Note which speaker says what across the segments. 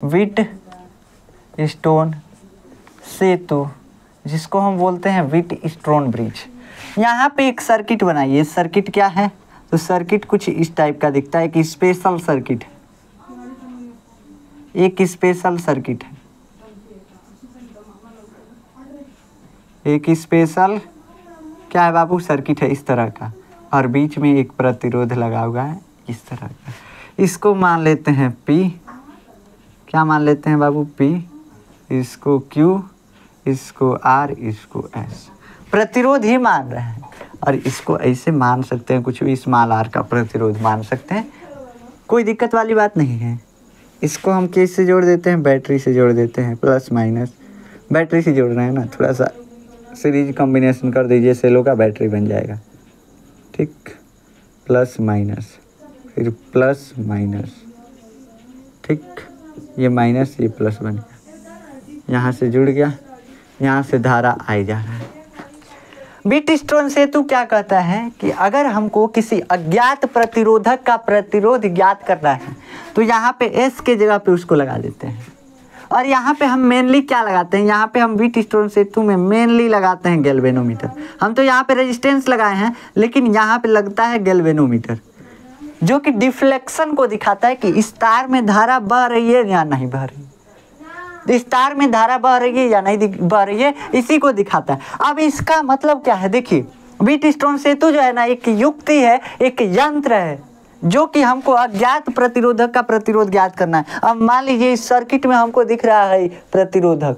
Speaker 1: Wheat stone सेतु, जिसको हम बोलते हैं व्हीट स्टोन ब्रिज। यहाँ पे एक सर्किट बनाइए। सर्किट क्या है? तो सर्किट कुछ इस टाइप का दिखता है, एक स्पेशल सर्किट, एक स्पेशल सर्किट है, एक स्पेशल क्या है बाबू? सर्किट है इस तरह का, और बीच में एक प्रतिरोध लगा हुआ है इस तरह का। इसको मान लेते हैं P, क्या मान लेते हैं बाबू? P, इसको Q, इसको R, इसको S। प्रतिरोध ही मान रहे हैं, और इसको ऐसे मान सकते हैं, कुछ भी स्मॉल r का प्रतिरोध मान सकते हैं, कोई दिक्कत वाली बात नहीं है। इसको हम किस से जोड़ देते हैं? बैटरी से जोड़ देते हैं, प्लस माइनस बैटरी से जोड़ रहे हैं ना, थोड़ा सा सीरीज कॉम्बिनेशन कर दीजिए, सेलों का बैटरी बन जाएगा। ठीक, प्लस माइनस, फिर प्लस माइनस, ठीक, ये माइनस ये प्लस बन गया, यहाँ से जुड़ गया, यहाँ से धारा आई जा रहा है। व्हीट स्टोन सेतु क्या कहता है कि अगर हमको किसी अज्ञात प्रतिरोधक का प्रतिरोध ज्ञात करना है तो यहाँ पे S के जगह पे उसको लगा देते हैं, और यहाँ पे हम मेनली क्या लगाते हैं? यहाँ पे हम व्हीट स्टोन सेतु में मेनली लगाते हैं गैल्वेनोमीटर। हम तो यहाँ पे रेजिस्टेंस लगाए हैं, लेकिन यहाँ पे लगता है गैल्वेनोमीटर, जो कि डिफ्लेक्शन को दिखाता है कि इस तार में धारा बह रही है या नहीं बह रही, इस तार में धारा बह रही है या नहीं बह रही है, इसी को दिखाता है। अब इसका मतलब क्या है? देखिए, व्हीट स्टोन सेतु जो है ना, एक युक्ति है, एक यंत्र है, जो कि हमको अज्ञात प्रतिरोधक का प्रतिरोध ज्ञात करना है। अब मान लीजिए इस सर्किट में हमको दिख रहा है प्रतिरोधक,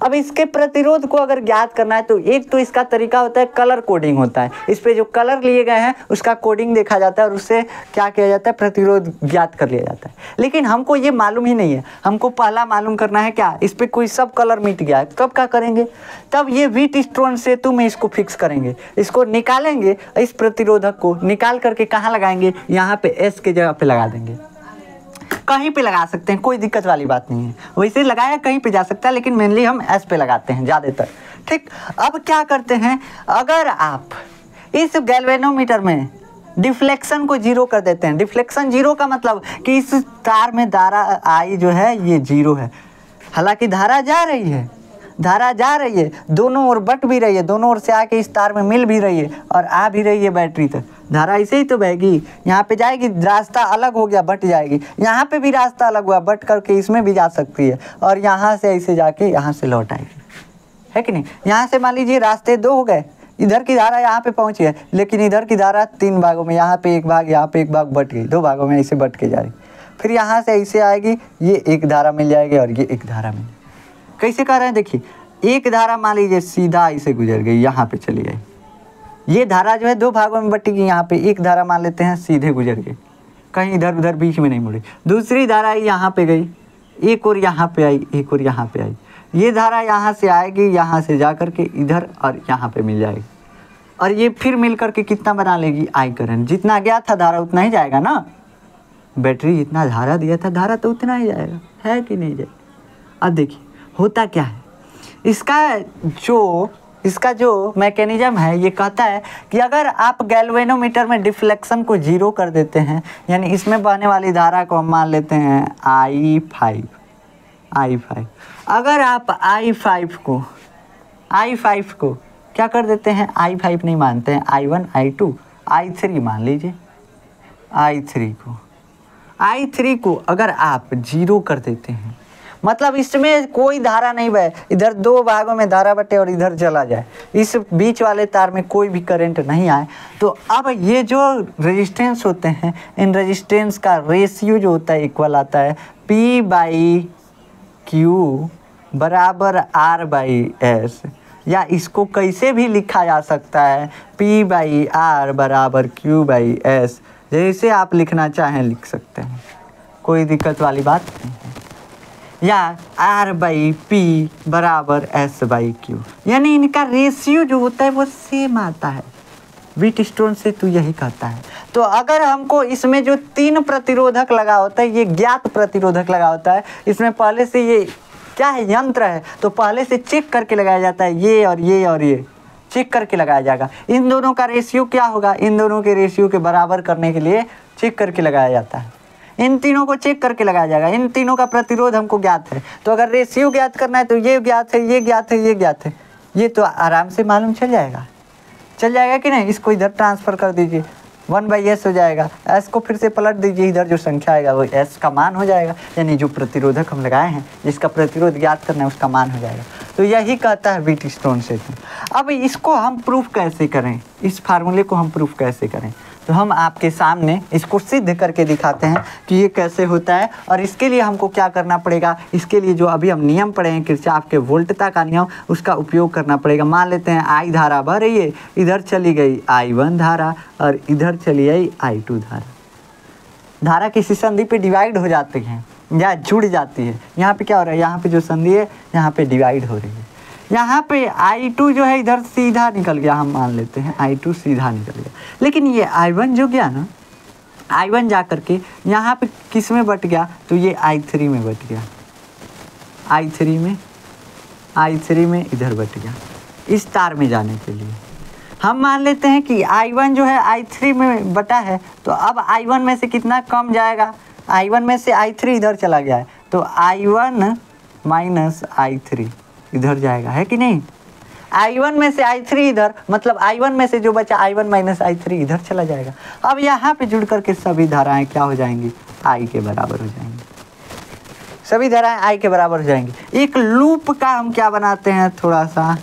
Speaker 1: अब इसके प्रतिरोध को अगर ज्ञात करना है तो एक तो इसका तरीका होता है कलर कोडिंग होता है। इस पे जो कलर लिए गए हैं उसका कोडिंग देखा जाता है और उससे क्या किया जाता है? प्रतिरोध ज्ञात कर लिया जाता है। लेकिन हमको ये मालूम ही नहीं है, हमको पहला मालूम करना है क्या? इस पे कोई सब कलर मिट गया है, तब क्या करेंगे? तब ये व्हीट स्टोन सेतु में इसको फिक्स करेंगे, इसको निकालेंगे, इस प्रतिरोधक को निकाल करके कहाँ लगाएंगे? यहाँ पे S के जगह पे लगा देंगे। कहीं पे लगा सकते हैं, कोई दिक्कत वाली बात नहीं है, वैसे लगाया कहीं पे जा सकता है, लेकिन मेनली हम S पे लगाते हैं ज़्यादातर। ठीक, अब क्या करते हैं? अगर आप इस गैल्वेनोमीटर में डिफ्लेक्शन को जीरो कर देते हैं, डिफ्लेक्शन जीरो का मतलब कि इस तार में धारा I जो है ये जीरो है, हालांकि धारा जा रही है, धारा जा रही है, दोनों ओर बट भी रही है, दोनों ओर से आके इस तार में मिल भी रही है और आ भी रही है बैटरी तक। धारा ऐसे ही तो बहेगी, यहाँ पे जाएगी, रास्ता अलग हो गया, बट जाएगी, यहाँ पे भी रास्ता अलग हुआ, बट करके इसमें भी जा सकती है, और यहाँ से ऐसे जाके यहाँ से लौट आएगी, है कि नहीं? यहाँ से मान लीजिए रास्ते दो हो गए, इधर की धारा यहाँ पे पहुँची है, लेकिन इधर की धारा तीन भागों में, यहाँ पे एक भाग, यहाँ पे एक भाग बट गई, दो भागों में ऐसे बट के जा रही, फिर यहाँ से ऐसे आएगी, ये एक धारा मिल जाएगी और ये एक धारा मिल। कैसे कर रहे हैं? देखिए, एक धारा मान लीजिए सीधा ऐसे गुजर गई, यहाँ पे चली आई, ये धारा जो है दो भागों में बटेगी, यहाँ पे एक धारा मान लेते हैं सीधे गुजर गई, कहीं इधर उधर बीच में नहीं मुड़ी, दूसरी धारा यहाँ पे गई, एक और यहाँ पे आई, एक और यहाँ पे आई, ये धारा यहाँ से आएगी, यहाँ से जा करके इधर और यहाँ पे मिल जाएगी, और ये फिर मिल करके कितना बना लेगी? I current. जितना गया था धारा उतना ही जाएगा ना, बैटरी जितना धारा दिया था धारा तो उतना ही जाएगा, है कि नहीं जाएगा? अब देखिए होता क्या है, इसका जो मैकेनिज्म है ये कहता है कि अगर आप गैल्वेनोमीटर में डिफ्लेक्शन को जीरो कर देते हैं, यानी इसमें बहने वाली धारा को हम मान लेते हैं I5, अगर आप I5 को क्या कर देते हैं? I5 नहीं मानते हैं, I1, I2, I3 मान लीजिए, I3 को अगर आप जीरो कर देते हैं, मतलब इसमें कोई धारा नहीं बहे, इधर दो भागों में धारा बटे और इधर चला जाए, इस बीच वाले तार में कोई भी करंट नहीं आए, तो अब ये जो रेजिस्टेंस होते हैं, इन रेजिस्टेंस का रेशियो जो होता है इक्वल आता है P/Q बराबर R/S, या इसको कैसे भी लिखा जा सकता है P/R बराबर Q/S, जैसे आप लिखना चाहें लिख सकते हैं, कोई दिक्कत वाली बात नहीं है, या R/P बराबर S/Q, यानी इनका रेशियो जो होता है वो सेम आता है। व्हीट स्टोन से तो यही कहता है। तो अगर हमको इसमें जो तीन प्रतिरोधक लगा होता है, ये ज्ञात प्रतिरोधक लगा होता है, इसमें पहले से ये क्या है? यंत्र है, तो पहले से चेक करके लगाया जाता है, ये और ये और ये चेक करके लगाया जाएगा। इन दोनों का रेशियो क्या होगा? इन दोनों के रेशियो के बराबर करने के लिए चेक करके लगाया जाता है। इन तीनों को चेक करके लगाया जाएगा। इन तीनों का प्रतिरोध हमको ज्ञात है, तो अगर रेशियो ज्ञात करना है तो ये ज्ञात है, ये ज्ञात है, ये ज्ञात है, ये तो आराम से मालूम चल जाएगा कि नहीं। इसको इधर ट्रांसफ़र कर दीजिए, 1/s हो जाएगा। s को फिर से पलट दीजिए, इधर जो संख्या आएगा वो s का मान हो जाएगा, यानी जो प्रतिरोधक हम लगाए हैं, जिसका प्रतिरोध ज्ञात करना है उसका मान हो जाएगा। तो यही कहता है व्हीटस्टोन से। अब इसको हम प्रूफ कैसे करें, इस फार्मूले को हम प्रूफ कैसे करें, तो हम आपके सामने इसको सिद्ध करके दिखाते हैं कि ये कैसे होता है। और इसके लिए हमको क्या करना पड़ेगा, इसके लिए जो अभी हम नियम पढ़े हैं किरचॉफ के वोल्टता का नियम, उसका उपयोग करना पड़ेगा। मान लेते हैं I धारा बह रही है, इधर चली गई I1 धारा और इधर चली आई I2 धारा। धारा किसी संधि पे डिवाइड हो जाती हैं या जुड़ जाती है। यहाँ पे क्या हो रहा है, यहाँ पे जो संधि है यहाँ पे डिवाइड हो रही है। यहाँ पे I2 जो है इधर सीधा निकल गया, हम मान लेते हैं I2 सीधा निकल गया, लेकिन ये I1 जो गया ना, I1 जा करके यहाँ पे किस में बट गया, तो ये I3 में बट गया, I3 में इधर बट गया इस तार में जाने के लिए। हम मान लेते हैं कि I1 जो है I3 में बटा है, तो अब I1 में से कितना कम जाएगा, I1 में से I3 इधर चला गया है, तो I1 माइनस I3 इधर जाएगा, है कि नहीं। I1 में से I3 इधर, मतलब I1 में से जो बचा I1 माइनस I3 इधर चला जाएगा। अब यहाँ पे जुड़ करके सभी धाराएं क्या हो जाएंगी, I के बराबर हो जाएंगी। सभी धाराएं I के बराबर हो जाएंगी। एक लूप का हम क्या बनाते हैं, थोड़ा सा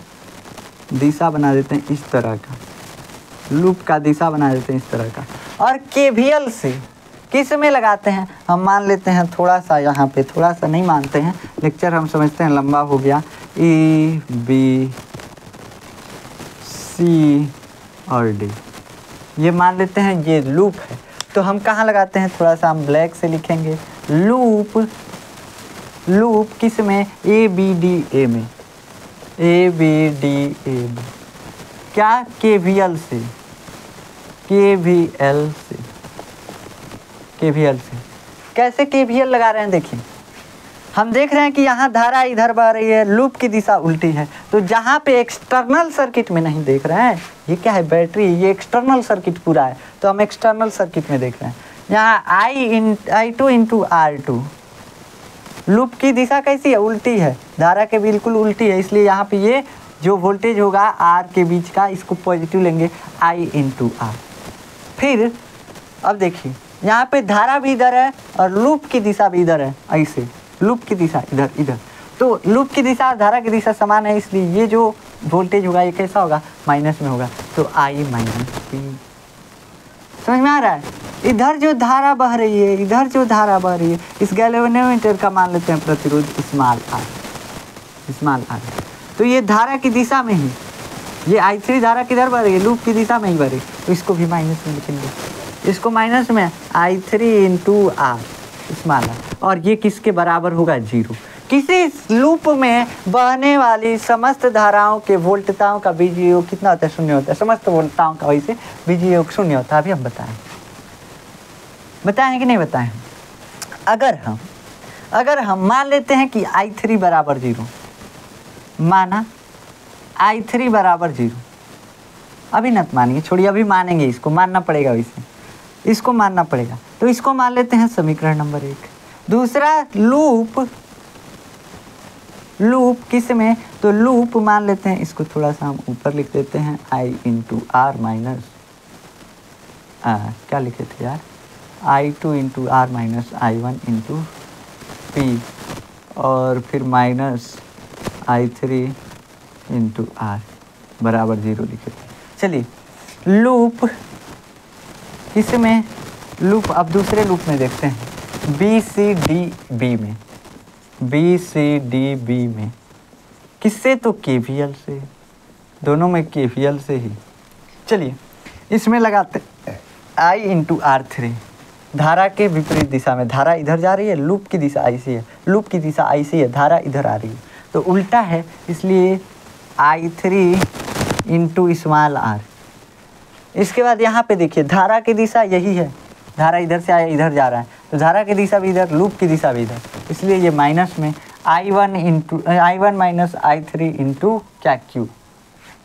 Speaker 1: दिशा बना देते हैं इस तरह का, लूप का दिशा बना देते हैं इस तरह का। और KVL से किस में लगाते हैं, हम मान लेते हैं थोड़ा सा, यहाँ पे थोड़ा सा नहीं मानते हैं, लेक्चर हम समझते हैं लंबा हो गया। E B C और D ये मान लेते हैं ये लूप है। तो हम कहाँ लगाते हैं, थोड़ा सा हम ब्लैक से लिखेंगे। लूप किस में, ABDA में, ABDA में। क्या, KVL से, KVL से। कैसे KVL लगा रहे हैं, देखिए हम देख रहे हैं कि यहाँ धारा इधर बह रही है, लूप की दिशा उल्टी है। तो जहाँ पे एक्सटर्नल सर्किट में नहीं देख रहे हैं, ये क्या है, बैटरी, ये एक्सटर्नल सर्किट पूरा है, तो हम एक्सटर्नल सर्किट में देख रहे हैं। यहाँ I2 इंटू R2, लूप की दिशा कैसी है, उल्टी है, धारा के बिल्कुल उल्टी है, इसलिए यहाँ पे ये जो वोल्टेज होगा R के बीच का, इसको पॉजिटिव लेंगे, I इंटू R। फिर अब देखिए यहाँ पे धारा भी इधर है और लूप की दिशा भी इधर है, ऐसे लूप की दिशा इधर, तो लूप की दिशा और धारा की दिशा समान है, इसलिए ये जो वोल्टेज होगा ये कैसा होगा, माइनस में होगा, तो I माइनस P। समझ में आ रहा है। इधर जो धारा बह रही है, इधर जो धारा बह रही है, इस गैल्वेनोमीटर का मान लेते हैं प्रतिरोध स्मॉल r। तो ये धारा की दिशा में ही, ये I3 धारा किधर बह रही है, लूप की दिशा में ही बह रही, तो इसको भी माइनस में लिखेंगे, इसको माइनस में I3 into R small r, और ये किसके बराबर होगा, 0। किसी लूप में बहने वाली समस्त धाराओं के वोल्टताओं का बीजीय योग कितना होता है, 0 होता है। समस्त वोल्टताओं का वैसे बीजीय योग 0 होता है। अभी हम बताएं कि नहीं बताएं। अगर हम मान लेते हैं कि I3 बराबर 0, माना I3 बराबर 0, अभी मत मानिए, छोड़िए, अभी मानेंगे, इसको मानना पड़ेगा, वैसे इसको मानना पड़ेगा। तो इसको मान लेते हैं समीकरण नंबर 1। दूसरा लूप किस में, तो लूप मान लेते हैं, इसको थोड़ा सा हम ऊपर लिख देते हैं, I इंटू R माइनस क्या लिखे थे यार, I2 into R minus I1 into P, और फिर माइनस I3 इंटू R बराबर 0 लिखे थे। चलिए लूप किस में, लूप अब दूसरे लूप में देखते हैं, BCDB में किससे, तो KVL से, दोनों में KVL से ही। चलिए इसमें लगाते I इंटू R3, धारा के विपरीत दिशा में, धारा इधर जा रही है, लूप की दिशा ऐसी है, लूप की दिशा ऐसी है, धारा इधर आ रही है, तो उल्टा है, इसलिए I3 इंटू स्मॉल r। इसके बाद यहाँ पे देखिए धारा की दिशा यही है, धारा इधर से आया इधर जा रहा है, तो धारा की दिशा भी इधर, लूप की दिशा भी इधर, इसलिए ये माइनस में I1 माइनस I3 इंटू क्या, Q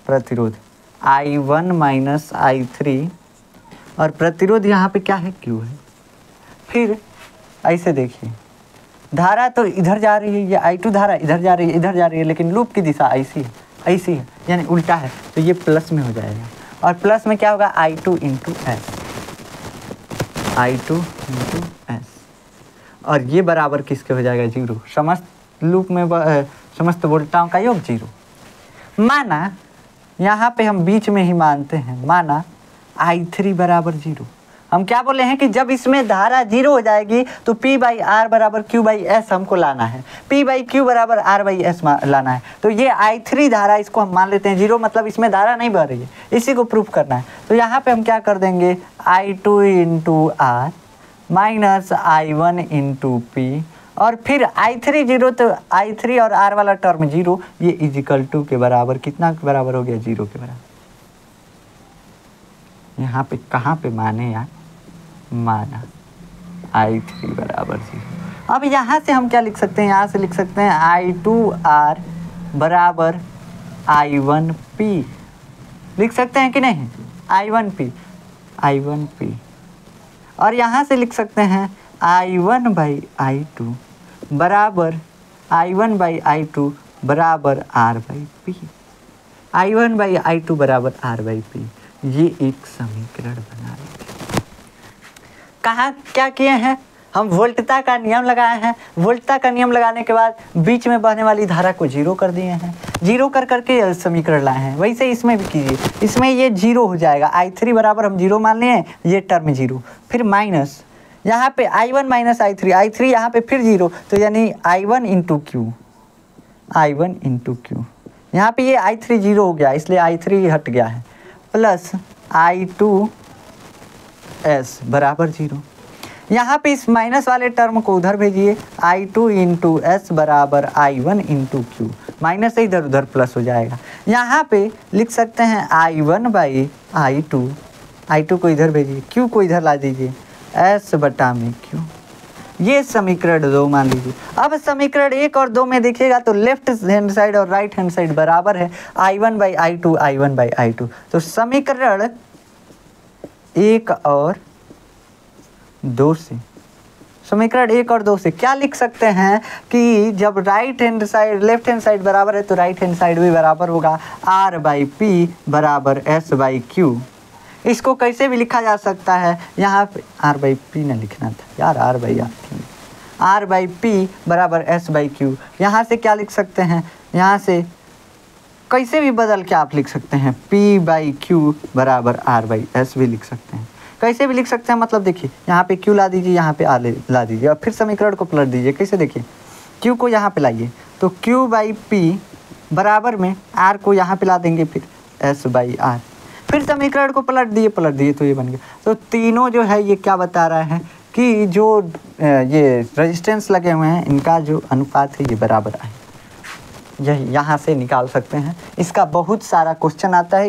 Speaker 1: प्रतिरोध, I1 माइनस I3, और प्रतिरोध यहाँ पे क्या है, Q है। फिर ऐसे देखिए, धारा तो इधर जा रही है, ये I2 धारा इधर जा रही है, इधर जा रही है, लेकिन लूप की दिशा ऐसी है यानी उल्टा है, तो ये प्लस में हो जाएगा। और प्लस में क्या होगा, I2 into S, I2 into S, और ये बराबर किसके हो जाएगा, 0। समस्त लूप में समस्त वोल्टाओं का योग 0। माना यहाँ पे हम बीच में ही मानते हैं, माना I3 बराबर 0। हम क्या बोले हैं कि जब इसमें धारा 0 हो जाएगी तो P बाई आर बराबर Q बाई एस हमको लाना है, P बाई क्यू बराबर R बाई एस लाना है। तो ये I3 धारा इसको हम मान लेते हैं 0, मतलब इसमें धारा नहीं बह रही है, इसी को प्रूफ करना है। तो यहाँ पे हम क्या कर देंगे, I2 into R minus I1 into P, और फिर I3 0, तो I3 और R वाला टर्म 0, ये इजिकल टू के बराबर, कितना के बराबर हो गया, 0 के बराबर। यहाँ पे कहाँ पे माने यार, माना I3 बराबर 0। अब यहाँ से हम क्या लिख सकते हैं, यहाँ से लिख सकते हैं I2R बराबर I1P, लिख सकते हैं कि नहीं, I1P, और यहाँ से लिख सकते हैं I1 बाई I2 बराबर I1 बाई I2 बराबर R by P, I1 by I2 बराबर R बाई P। ये एक समीकरण बना लेते हैं। कहाँ क्या किए हैं, हम वोल्टता का नियम लगाए हैं। वोल्टता का नियम लगाने के बाद बीच में बहने वाली धारा को 0 कर दिए हैं, 0 कर करके समीकरण लाए हैं। वैसे इसमें भी कीजिए, इसमें ये 0 हो जाएगा, I3 बराबर हम 0 मान लिए, ये टर्म 0, फिर माइनस यहाँ पे I1 माइनस I3 यहाँ पे फिर 0, तो यानी I1 into Q, I1 into Q, यहाँ पे ये I3 0 हो गया, इसलिए I3 हट गया है, प्लस I2 एस बराबर 0। यहाँ पे इस माइनस वाले टर्म को उधर भेजिए, I2 इंटू एस बराबर I1 इंटू क्यू, माइनस से इधर उधर प्लस हो जाएगा। यहाँ पे लिख सकते हैं I1 बाई I2 को इधर भेजिए, Q को इधर ला दीजिए, S बटा में Q। ये समीकरण 2 मान लीजिए। अब समीकरण 1 और 2 में देखिएगा तो लेफ्ट हैंड साइड और राइट हैंड साइड बराबर है, I1 बाई I2, तो समीकरण 1 और 2 से, समीकरण 1 और 2 से क्या लिख सकते हैं कि जब right hand side left hand side बराबर है तो राइट हैंड साइड भी बराबर होगा, R बाई पी बराबर S बाई क्यू। इसको कैसे भी लिखा जा सकता है, यहाँ पे R बाई पी न लिखना था यार, R बाई पी बराबर S बाई क्यू। यहाँ से क्या लिख सकते हैं, यहाँ से कैसे भी बदल के आप लिख सकते हैं, P बाई क्यू बराबर R बाई S भी लिख सकते हैं, कैसे भी लिख सकते हैं। मतलब देखिए यहाँ पे Q ला दीजिए, यहाँ पे R ला दीजिए, और फिर समीकरण को पलट दीजिए। कैसे देखिए, Q को यहाँ पे लाइए तो Q बाई P बराबर में R को यहाँ पे ला देंगे, फिर S बाई R, फिर समीकरण को पलट दिए तो ये बन गया। तो तीनों जो है ये क्या बता रहा है कि जो ये रेजिस्टेंस लगे हुए हैं इनका जो अनुपात है ये बराबर है। यही यहाँ से निकाल सकते हैं। इसका बहुत सारा क्वेश्चन आता है।